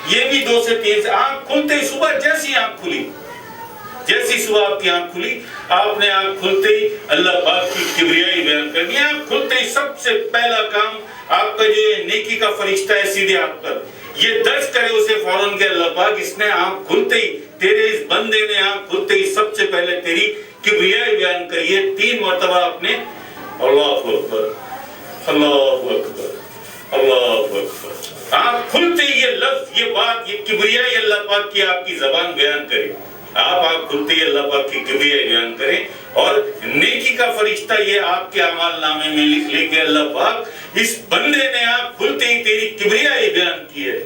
یہ بھی 2 سے 3 سے آنکھ کھلتے ہی صبح جیسی آنکھ کھلی، جیسی صبح آپ کی آنکھ کھلی، آپ نے آنکھ کھلتے ہی اللہ پاک کی کبریائی بیان کرنی ہے۔ آنکھ کھلتے ہی سب سے پہلا کام آپ کا جو نیکی کا فرشتہ ہے سیدھے آپ پر یہ درج کرے اسے فوراً کہ اللہ پاک اس نے آنکھ کھلتے ہی، تیرے اس بندے نے آنکھ کھلتے ہی سب سے پہلے تیری کبریائی بیان کریے۔ 3 مرتبہ آپ نے اللہ اکبر اللہ اکبر اللہ اکبر، آنکھ کھلتے ہی یہ لفظ، یہ بات، یہ کبریائی اللہ پاک کی آپ کی زبان بیان کرے۔ آپ آنکھ کھلتے ہی اللہ پاک کی کبریائی بیان کریں اور نیکی کا فرشتہ یہ آپ کے اعمال نامے میں لکھ لے کہ اللہ پاک اس بندے نے آنکھ کھلتے ہی تیری کبریائی بیان کی ہے،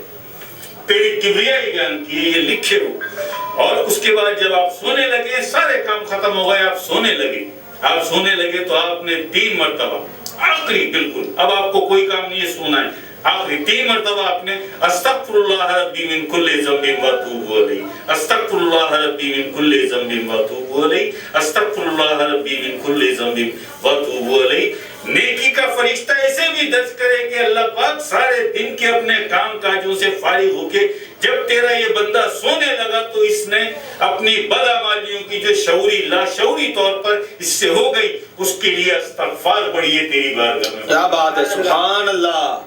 تیری کبریائی بیان کی ہے، یہ لکھے ہو۔ اور اس کے بعد جب آپ سونے لگے، سارے کام ختم ہو گئے، آپ سونے لگے تو آپ نے 3 مرتبہ آخری، بالکل اب آپ کو کوئی کام نہیں ہے، سونا ہے، آخری 3 مرتبہ آپ نے استغفر اللہ ربی من کل ذنب واتوب الیہ، استغفر اللہ ربی من کل ذنب واتوب الیہ، استغفر اللہ ربی من کل ذنب واتوب الیہ۔ نیکی کا فرشتہ ایسے بھی درج کرے کہ اللہ پاک سارے دن کے اپنے کام کاجوں سے فارغ ہو کے جب تیرا یہ بندہ سونے لگا تو اس نے اپنی بدعمالیوں کی جو شعوری لاشعوری طور پر اس سے ہو گئی، اس کے لیے استغفار پڑھیے تیری بارگاہ میں۔ کیا بات ہے، سبحان اللہ۔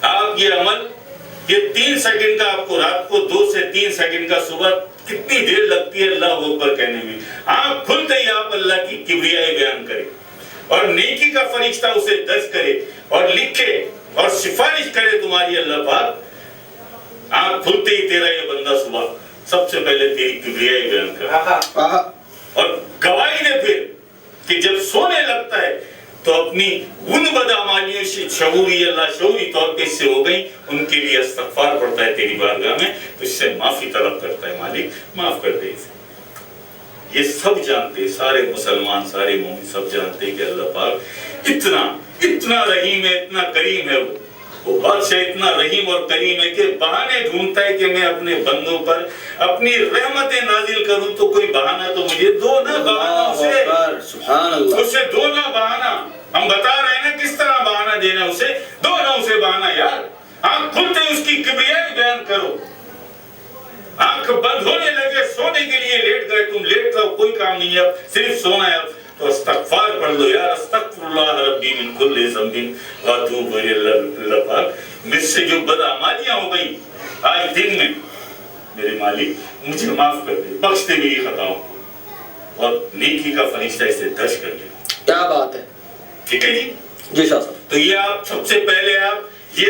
آپ یہ عمل، یہ 3 سیکنڈ کا آپ کو رات کو 2 سے 3 سیکنڈ کا صبح کتنی دیر لگتی ہے اللہ اکبر کہنے میں، آنکھ کھلتے ہی آپ اللہ کی کبریائی بیان کریں اور نیکی کا فرشتہ اسے درج کرے اور لکھے اور سفارش کرے تمہاری اللہ پاک، آنکھ کھلتے ہی تیرا یہ بندہ صبح سب سے پہلے تیری کبریائی بیان کرے اور گواہی دے پھر کہ جب سونے لگتا ہے تو اپنی ان بدعمالیوں سے شعوری یا لاشعوری طور پہ اس سے ہو گئی، ان کے لیے استغفار پڑھتا ہے تیری بارگاہ میں تو اس سے معافی طلب کرتا ہے، مالک معاف کر دے اسے۔ یہ سب جانتے، سارے مسلمان، سارے مومن سب جانتے کہ اللہ پاک اتنا رحیم ہے، اتنا کریم ہے، وہ بادشاہ اتنا رحیم اور کریم ہے کہ بہانے ڈھونڈتا ہے کہ میں اپنے بندوں پر اپنی رحمتیں نازل کروں تو کوئی بہانہ تو مجھے دو نا، بہانہ اسے دو نا بہانہ، ہم بتا رہے ہیں نا کس طرح بہانہ دینا، اسے دو نا اسے بہانہ یار۔ آنکھ کھلتے اس کی کبریائی بیان کرو، آنکھ بند ہونے لگے، سونے کے لیے لیٹ گئے، تم لیٹ رہو، کوئی کام نہیں ہے اب صرف سونا ہے، تو استغفار پڑھ لو یار، استغفر اللہ ربی من کل ذنب واتوب الیہ، اللہ پاک مجھ سے جو بدعمالیاں ہو گئی آج دن میں، میرے مالک مجھے معاف کر دے، بخش دے میری خطاؤں کو، اور نیکی کا فرشتہ اسے درج کر دے۔ کیا بات ہے، ٹھیک ہے جی؟ جی شاہ صاحب۔ تو یہ آپ سب سے پہلے آپ یہ